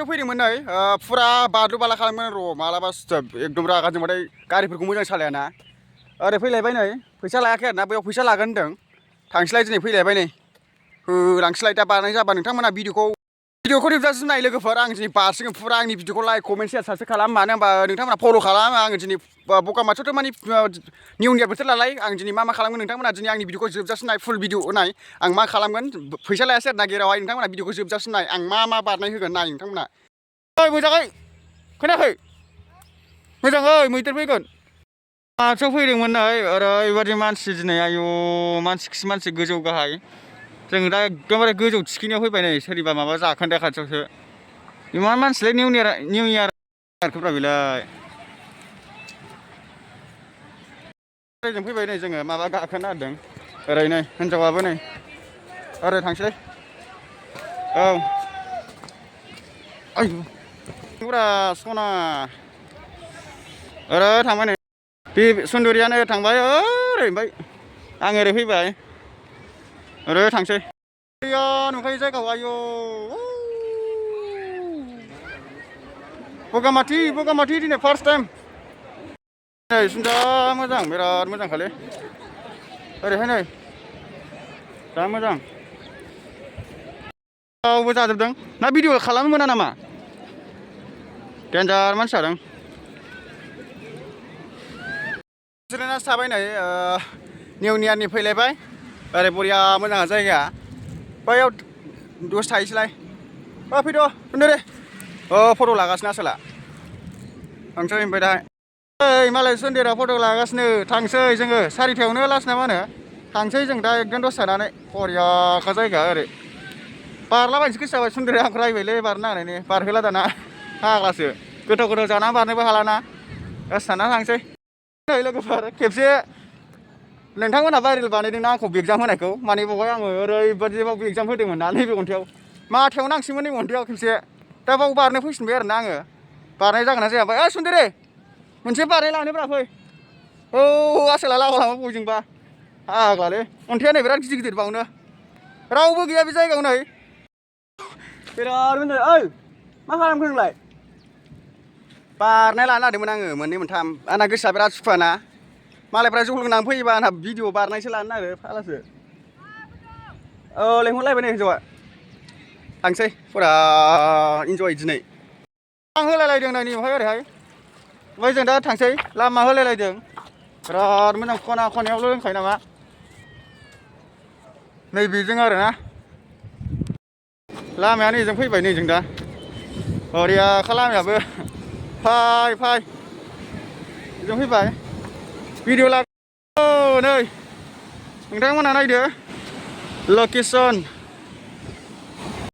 फैदोंमोन नै फुरा बादलु बाला खालामोन र' मालाबा एकदम रागा जोंबाथाय गारिफोरखौ मोजां सालायाना ओरै फैलायबाय नै फैसा लायाखै आरोना बेयाव फैसा लागोन होनदों थांसैलाय दिनै फैलायबाय नै होलांसैलाय दा बारनाय जाबा नोंथांमोना भिडिअखौ जोबजासिम नाय लोगोफोर आं दिनै बारसिगोन फुरा आंनि भिडिअखौ लाइक कमेन्ट शेयार साबसक्राइब खालाम मानो होनबा नोंथांमोना फल' खालाम आङो दिनै बगामाथियावथ' माने निउ इयार बोथोर नालाय आं दिनै मा खालामगोन नोंथांमोना दिनै आंनि भिडिअखौ जोबजासिम नाय फुल भिडिअ नाय आं मा खालामगोन फैसा लायासै आरोना गेरावहाय नोंथांमोना भिडिअखौ जोबजासिम नाय आं मा बारनाय होगोन नाय नोंथांमोना मोजाङै खोनायाखै मोजाङै मैदेर फैगोन माथियाव फैदोंमोन नै ओरैबायदि मानसि दिनै आयु मानसि गोजौ गाहाय जों दा एकदमबारे गोजौ थिखिनियाव फैबाय नै सोरनिबा माबा जाखोन्दा खाथियावसो इमान मानसिलाय निउ इयारखौब्रा बेलाय जों फैबाय नै जोङो माबा गाखोनो नागिरदों ओरै नै हिनजावाबो नै ओरै थांसै औ आयु पुरा सना ओरै थांबाय नै बे सुन्दरियानो थांबाय ओरै ओमफ्राय आं ओरै फैबाय ओरै थांसै गैया नुखायो जायगायाव आयौ बगामाथि दिनै फार्स्ट टाइम नै सुनदा मोजां बिराद मोजांखालै ओरैहाय नै जा मोजां रावबो जाजोबदों ना भिडिअ खालामनो मोना नामा डेन्जार मानसि जादों जिरायनासो थाबाय नै निउ इयारनि फैलायबाय ओरै बरिया मोजां जायगाया बैयाव दसे थाहैसैलाय फैद' सुन्दरि फट' लागासिनो आसोला थांसै ओमफ्राय दाहाय ओइ मालाय सुन्दरिया फट' लागासिनो थांसै जोङो सारिथायावनो लास्ट ना मा होनो थांसै जों दा एकदम दसे थानानै बरियाखा जायगा ओरै बारलाबायनोसो गोसो जाबाय सुन्दरिया आंखौ रायबायलै बारनो नागिरनायनि बारहोला दाना फाग्लासो गोथाव जानानै बारनोबो हालाना दसे थाना थांसै नै लोगोफोर खेबसे नोंथांमोनहा भाइरेल बानायदोंना आंखौ एगजाम होनायखौ माने बावहाय आङो ओरैबायदि बाव एगजाम होदोंमोन ना नैबे घन्टायाव माथायाव नांसैमोन नैबे घन्टायाव खेबसे दा बाव बारनो फैफिनबाय आरोना आङो बारनाय जागोन ना जाया ओमफ्राय सुन्दरि मोनसे बारनाय लानोब्रा फै औ आसोला लामा बयजोंबा फाग्लालै अन्थाइआ नै बिराद गिदिर बावनो रावबो गैया बे जायगायाव नै बिराद मोजां ओइ मा खालामखो नोंलाय बारनाय लानो नागिरदोंमोन आङो मोननै मोनथाम आंना गोसोआ बिराद सुखुवाना मालायफ्रा जौ लोंनानै फैयोबा आंना भिडिअ बारनायसो लानो नागिरो फाग्लासो औ लेंहरलायबाय नै हिन्जावा थांसै फुरा इन्जय दिनै आं होलायलायदों नै बेवहाय ओरैहाय ओमफ्राय जों दा थांसै लामा होलायलायदों बिराद मोजां खनायावल' लोंखायो नामा नै बेजों आरोना लामाया नैजों फैबाय नै जों दा बरियाखा लामायाबो फै जों फैबाय भिडिअ नै नोंथांमोनहा नायदो लकेसन